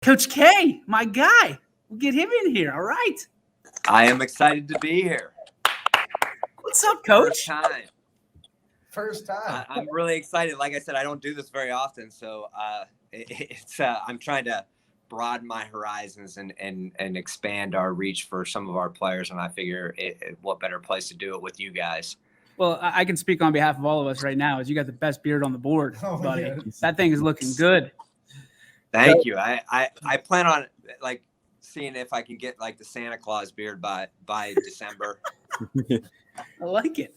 Coach K, my guy. We'll get him in here. All right. I am excited to be here. What's up, Coach? First time. I'm really excited. Like I said, I don't do this very often, so I'm trying to broaden my horizons and expand our reach for some of our players. And I figure what better place to do it with you guys. Well, I can speak on behalf of all of us right now, as you got the best beard on the board, buddy. Yes. That thing is looking good. Thank you. I plan on seeing if I can get the Santa Claus beard by December. I like it.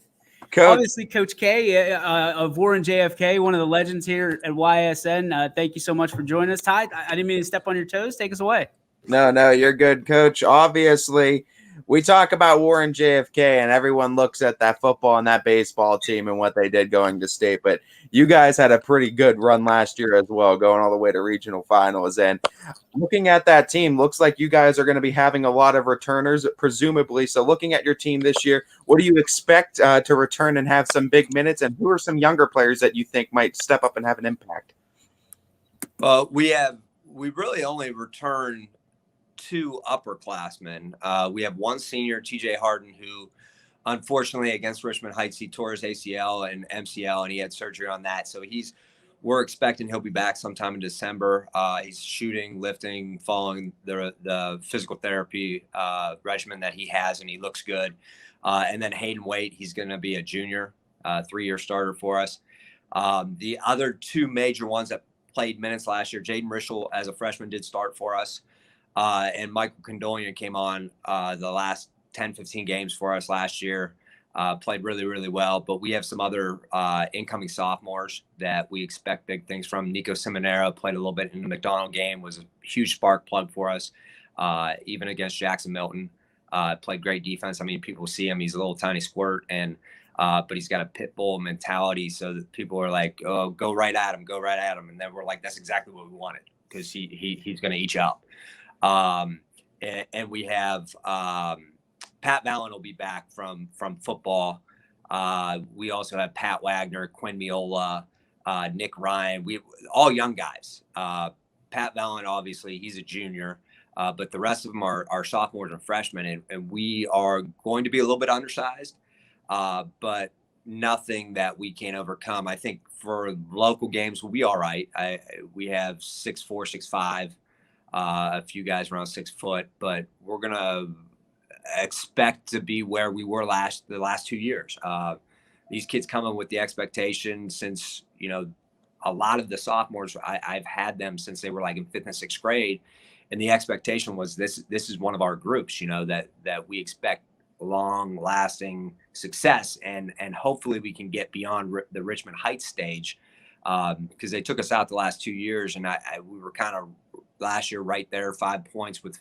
Coach. Obviously, Coach K of Warren JFK, one of the legends here at YSN. Thank you so much for joining us, Ty. I didn't mean to step on your toes. Take us away. No, you're good, Coach. Obviously, we talk about Warren JFK, and everyone looks at that football and that baseball team and what they did going to state. But you guys had a pretty good run last year as well, going all the way to regional finals. And looking at that team, looks like you guys are going to be having a lot of returners, presumably. So looking at your team this year, what do you expect to return and have some big minutes? And who are some younger players that you think might step up and have an impact? Well, we really only return 2 upperclassmen. We have one senior, TJ Harden, who unfortunately against Richmond Heights, he tore his ACL and MCL, and he had surgery on that. So we're expecting he'll be back sometime in December. He's shooting, lifting, following the physical therapy regimen that he has, and he looks good. And then Hayden Waite, he's going to be a junior, 3-year starter for us. The other 2 major ones that played minutes last year, Jaden Rischel as a freshman did start for us. And Michael Condolian came on the last 10, 15 games for us last year, played really, really well. But we have some other incoming sophomores that we expect big things from. Nico Simonero played a little bit in the McDonald game, was a huge spark plug for us, even against Jackson Milton. Played great defense. I mean, people see him. He's a little tiny squirt, but he's got a pit bull mentality, so that people are like, oh, go right at him. And then we're like, that's exactly what we wanted, because he's going to eat you up. And we have Pat Vallon will be back from football. We also have Pat Wagner, Quinn Miola, Nick Ryan. We all young guys. Pat Vallon, obviously, he's a junior, but the rest of them are sophomores and freshmen, and we are going to be a little bit undersized, but nothing that we can't overcome. I think for local games, we'll be all right. We have 6'4", 6'5". A few guys around 6 foot, but we're going to expect to be where we were the last 2 years. These kids come in with the expectation, since, a lot of the sophomores, I've had them since they were in 5th and 6th grade. And the expectation was this is one of our groups, that we expect long lasting success. And hopefully we can get beyond the Richmond Heights stage, because they took us out the last 2 years, and we were kind of last year right there, 5 points with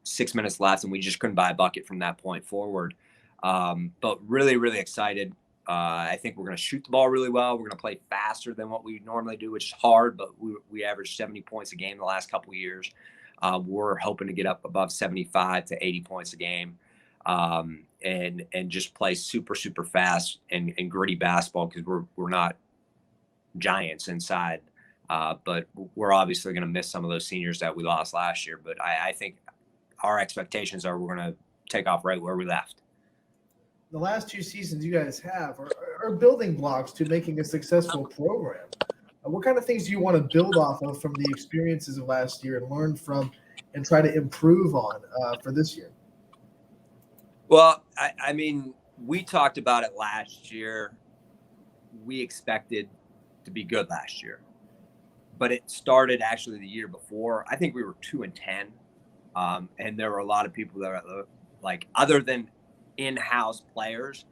6 minutes left, and we just couldn't buy a bucket from that point forward. But really, really excited. I think we're going to shoot the ball really well. We're going to play faster than what we normally do, which is hard, but we averaged 70 points a game the last couple of years. We're hoping to get up above 75 to 80 points a game, and just play super, super fast and gritty basketball, because we're not giants inside. But we're obviously going to miss some of those seniors that we lost last year. But I think our expectations are we're going to take off right where we left. The last 2 seasons you guys have are building blocks to making a successful program. What kind of things do you want to build off of from the experiences of last year and learn from and try to improve on for this year? Well, I mean, we talked about it last year. We expected to be good last year, but it started actually the year before. I think we were 2-10. And there were a lot of people that are other than in-house players,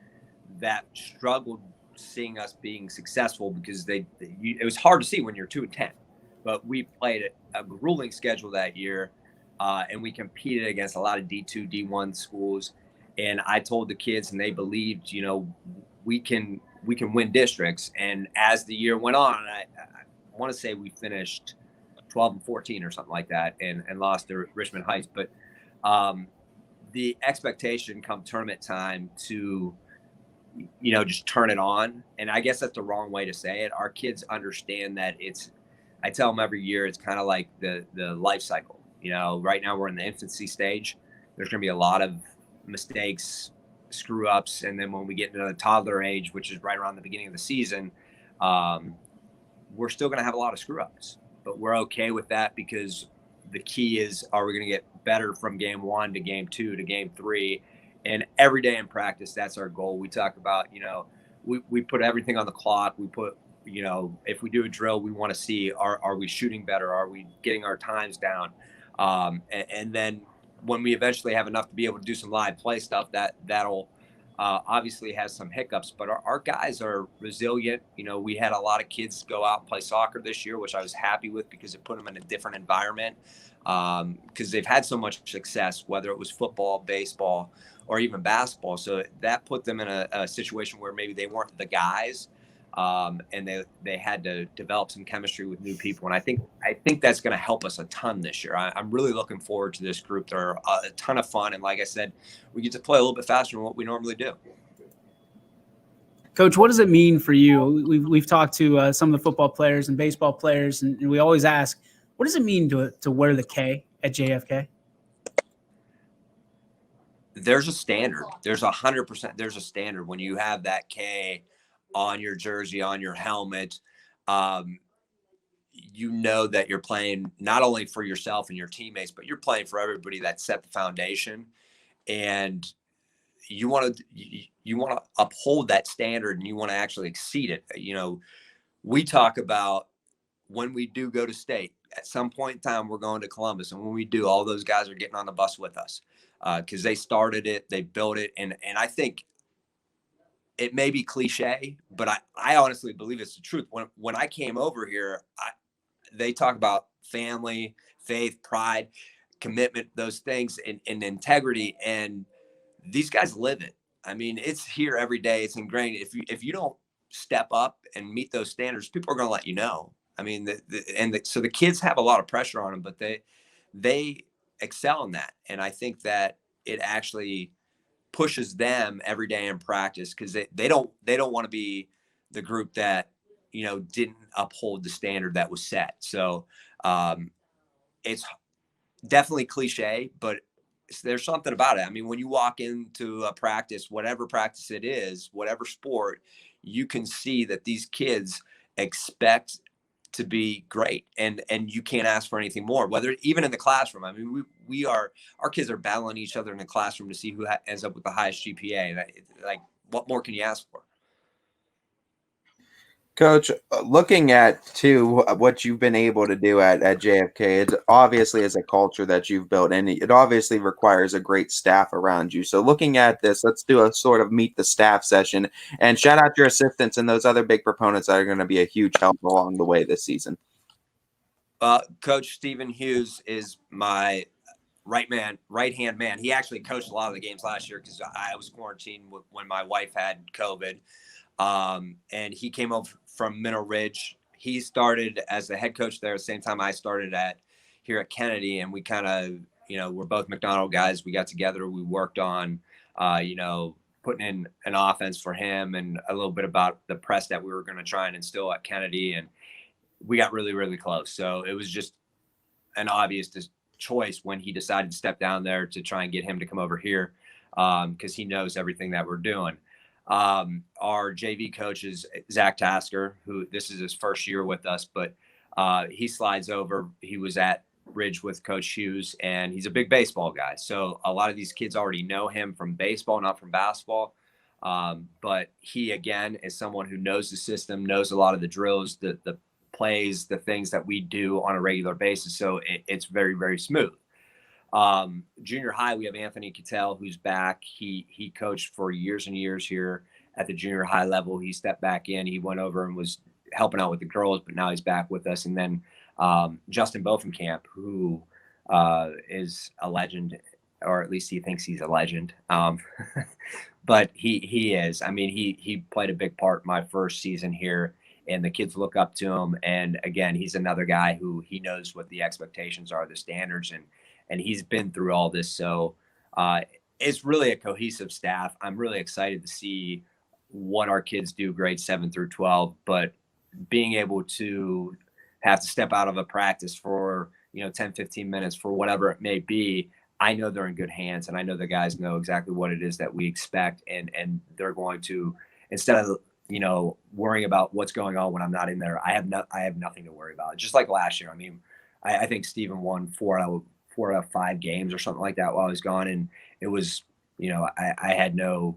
that struggled seeing us being successful, because it was hard to see when you're 2-10. But we played a grueling schedule that year, and we competed against a lot of D2, D1 schools. And I told the kids, and they believed, we can win districts. And as the year went on, I want to say we finished 12-14 or something like that, and lost to Richmond Heights. But the expectation come tournament time to, just turn it on. And I guess that's the wrong way to say it. Our kids understand that it's I tell them every year, it's kind of like the life cycle. You know, right now we're in the infancy stage. There's going to be a lot of mistakes, screw ups. And then when we get into the toddler age, which is right around the beginning of the season, we're still going to have a lot of screw ups, but we're okay with that because the key is, are we going to get better from game 1 to game 2 to game 3? And every day in practice, that's our goal. We talk about, you know, we put everything on the clock. We put, you know, if we do a drill, we want to see, are we shooting better? Are we getting our times down? And then when we eventually have enough to be able to do some live play stuff, that'll obviously has some hiccups, but our guys are resilient. You know, we had a lot of kids go out and play soccer this year, which I was happy with because it put them in a different environment, because they've had so much success, whether it was football, baseball, or even basketball. So that put them in a situation where maybe they weren't the guys, and they had to develop some chemistry with new people. And I think that's going to help us a ton this year. I'm really looking forward to this group. They're a ton of fun. And like I said, we get to play a little bit faster than what we normally do. Coach, what does it mean for you? We've talked to some of the football players and baseball players, and we always ask, what does it mean to wear the K at JFK? There's a standard. There's 100%. There's a standard when you have that K on your jersey, on your helmet. You know that you're playing not only for yourself and your teammates, but you're playing for everybody that set the foundation. And you want to uphold that standard, and you want to actually exceed it. You know, we talk about when we do go to state, at some point in time, we're going to Columbus. And when we do, all those guys are getting on the bus with us, because they started it, they built it. And I think it may be cliche, but I honestly believe it's the truth. When I came over here, they talk about family, faith, pride, commitment, those things, and integrity. And these guys live it. I mean, it's here every day. It's ingrained. If you don't step up and meet those standards, people are going to let you know. I mean, so the kids have a lot of pressure on them, but they excel in that. And I think that it actually pushes them every day in practice, because they don't want to be the group that, you know, didn't uphold the standard that was set. So it's definitely cliche, but there's something about it. I mean, when you walk into a practice, whatever practice it is, whatever sport, you can see that these kids expect to be great, and you can't ask for anything more, whether even in the classroom. I mean, our kids are battling each other in the classroom to see who ends up with the highest GPA. And like, what more can you ask for? Coach, looking at too what you've been able to do at JFK, it obviously is a culture that you've built, and it obviously requires a great staff around you. So looking at this, let's do a sort of meet the staff session, and shout out your assistants and those other big proponents that are going to be a huge help along the way this season. Coach Stephen Hughes is my right-hand man. He actually coached a lot of the games last year because I was quarantined when my wife had COVID. And he came over from Mineral Ridge. He started as the head coach there at the same time I started here at Kennedy. And we kind of, you know, we're both McDonald guys. We got together, we worked on, you know, putting in an offense for him and a little bit about the press that we were going to try and instill at Kennedy. And we got really, really close. So it was just an obvious choice when he decided to step down there to try and get him to come over here, because he knows everything that we're doing. Our JV coach is Zach Tasker, who this is his first year with us, but he slides over. He was at Ridge with Coach Hughes, and he's a big baseball guy. So a lot of these kids already know him from baseball, not from basketball. But he, again, is someone who knows the system, knows a lot of the drills, the plays, the things that we do on a regular basis. So it's very, very smooth. Junior high, we have Anthony Cattell, who's back. He coached for years and years here at the junior high level. He stepped back in. He went over and was helping out with the girls, but now he's back with us. And then Justin Bovenkamp, who is a legend, or at least he thinks he's a legend. But he is. I mean, he played a big part my first season here, and the kids look up to him. And again, he's another guy who he knows what the expectations are, the standards, and he's been through all this. So it's really a cohesive staff. I'm really excited to see what our kids do grades 7 through 12, but being able to have to step out of a practice for, 10, 15 minutes for whatever it may be, I know they're in good hands, and I know the guys know exactly what it is that we expect, and they're going to, instead of worrying about what's going on when I'm not in there, I have nothing to worry about. Just like last year. I mean, I think Steven won 4 out of 5 games or something like that while I was gone, and it was, I had no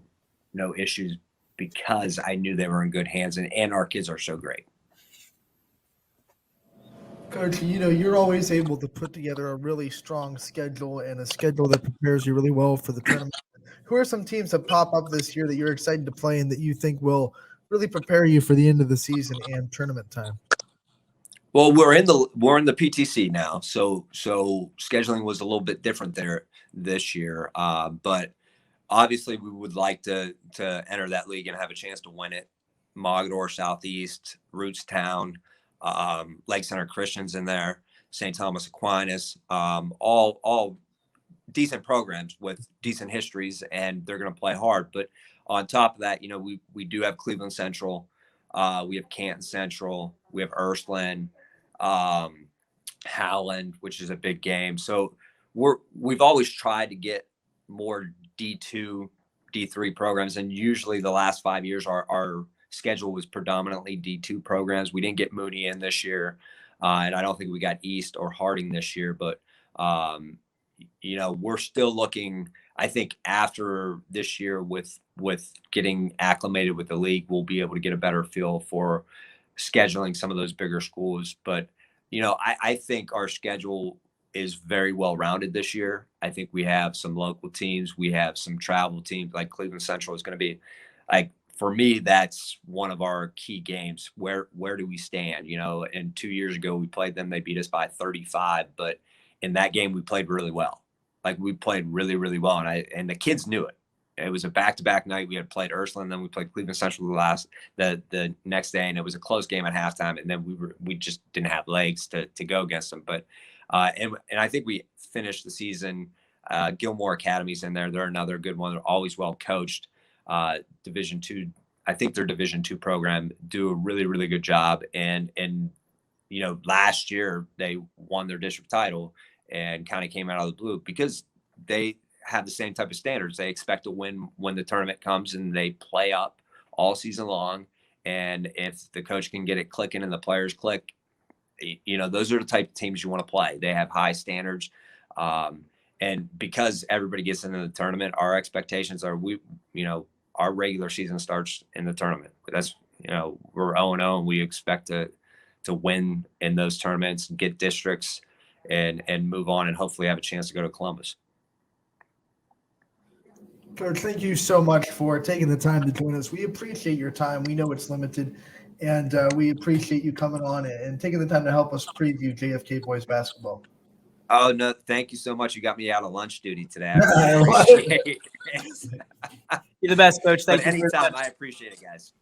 issues because I knew they were in good hands, and our kids are so great. Coach, you're always able to put together a really strong schedule and a schedule that prepares you really well for the tournament. Who are some teams that pop up this year that you're excited to play and that you think will really prepare you for the end of the season and tournament time? Well, we're in the PTC now, so scheduling was a little bit different there this year. But obviously, we would like to enter that league and have a chance to win it. Mogador, Southeast, Rootstown, Lake Center Christian's in there, St. Thomas Aquinas, all decent programs with decent histories, and they're going to play hard. But on top of that, we do have Cleveland Central, we have Canton Central, we have Ursuline, Howland, which is a big game. So we've always tried to get more D2, D3 programs, and usually the last 5 years our schedule was predominantly D2 programs. We didn't get Mooney in this year, and I don't think we got East or Harding this year, but we're still looking. I think after this year with getting acclimated with the league, we'll be able to get a better feel for scheduling some of those bigger schools. But I think our schedule is very well rounded this year. I think we have some local teams, we have some travel teams. Like Cleveland Central is going to be, like, for me, that's one of our key games. Where do we stand? And 2 years ago we played them, they beat us by 35, but in that game we played really well. Like, we played really, really well, and the kids knew it. It was a back-to-back night. We had played Ursuline, then we played Cleveland Central the next day, and it was a close game at halftime. And then we just didn't have legs to go against them. But and I think we finished the season. Gilmore Academy's in there. They're another good one. They're always well coached. Division II, I think their Division II program do a really, really good job. And last year they won their district title and kind of came out of the blue because they have the same type of standards. They expect to win when the tournament comes, and they play up all season long. And if the coach can get it clicking and the players click, those are the type of teams you want to play. They have high standards. And because everybody gets into the tournament, our expectations are our regular season starts in the tournament. That's, we're 0-0, and we expect to win in those tournaments, get districts, and move on, and hopefully have a chance to go to Columbus. Coach, thank you so much for taking the time to join us. We appreciate your time. We know it's limited, and we appreciate you coming on and taking the time to help us preview JFK boys basketball. Oh, no, thank you so much. You got me out of lunch duty today. I appreciate it. You're the best, Coach. Thank you. Anytime. I appreciate it, guys.